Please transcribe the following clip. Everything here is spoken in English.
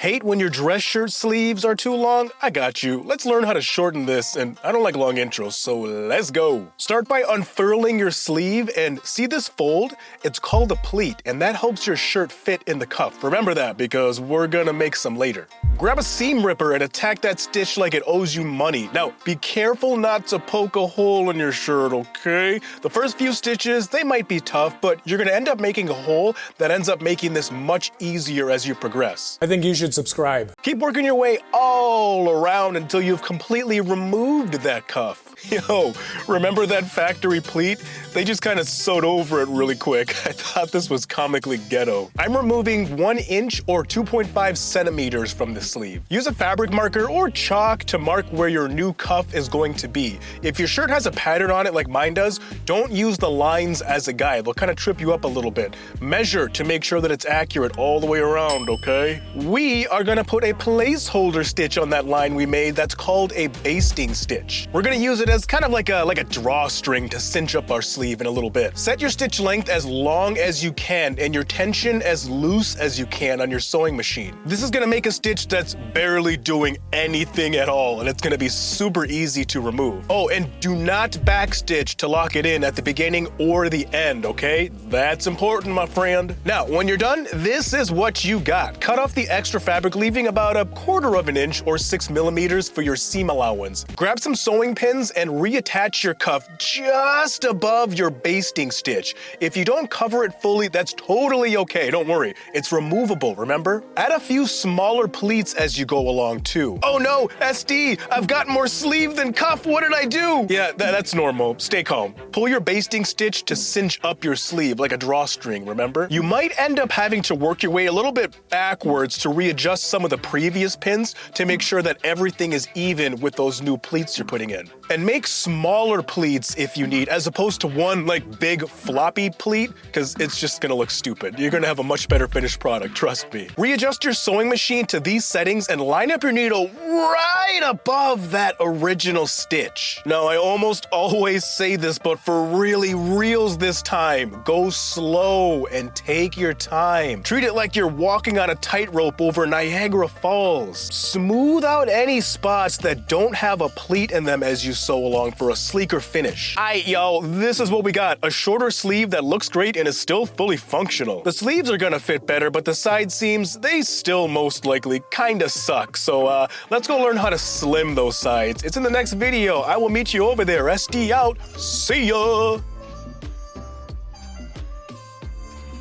Hate when your dress shirt sleeves are too long? I got you. Let's learn how to shorten this, and I don't like long intros, so let's go. Start by unfurling your sleeve, and see this fold? It's called a pleat, and that helps your shirt fit in the cuff. Remember that, because we're gonna make some later. Grab a seam ripper and attack that stitch like it owes you money. Now, be careful not to poke a hole in your shirt, okay? The first few stitches, they might be tough, but you're gonna end up making a hole that ends up making this much easier as you progress. I think you should subscribe. Keep working your way all around until you've completely removed that cuff. Yo, remember that factory pleat? They just kind of sewed over it really quick. I thought this was comically ghetto. I'm removing 1 inch or 2.5 centimeters from the sleeve. Use a fabric marker or chalk to mark where your new cuff is going to be. If your shirt has a pattern on it like mine does, don't use the lines as a guide. They'll kind of trip you up a little bit. Measure to make sure that it's accurate all the way around, okay? We are gonna put a placeholder stitch on that line we made that's called a basting stitch. We're gonna use it as kind of like a drawstring to cinch up our sleeve in a little bit. Set your stitch length as long as you can and your tension as loose as you can on your sewing machine. This is gonna make a stitch that's barely doing anything at all, and it's gonna be super easy to remove. Oh, and do not backstitch to lock it in at the beginning or the end, okay? That's important, my friend. Now, when you're done, this is what you got. Cut off the extra fabric, leaving about 1/4 inch or 6 millimeters for your seam allowance. Grab some sewing pins and reattach your cuff just above your basting stitch. If you don't cover it fully, that's totally okay. Don't worry. It's removable, remember? Add a few smaller pleats as you go along too. Oh no, SD, I've got more sleeve than cuff. What did I do? Yeah, that's normal. Stay calm. Pull your basting stitch to cinch up your sleeve like a drawstring, remember? You might end up having to work your way a little bit backwards to readjust some of the previous pins to make sure that everything is even with those new pleats you're putting in. And make smaller pleats if you need, as opposed to one like big floppy pleat, because it's just gonna look stupid. You're gonna have a much better finished product, trust me. Readjust your sewing machine to these settings and line up your needle right above that original stitch. Now, I almost always say this, but for reals this time, go slow and take your time. Treat it like you're walking on a tightrope over Niagara Falls. Smooth out any spots that don't have a pleat in them as you sew along for a sleeker finish. Aight, yo, this is what we got. A shorter sleeve that looks great and is still fully functional. The sleeves are gonna fit better, but the side seams, they still most likely kinda suck. So let's go learn how to slim those sides. It's in the next video. I will meet you over there. SD out. See ya!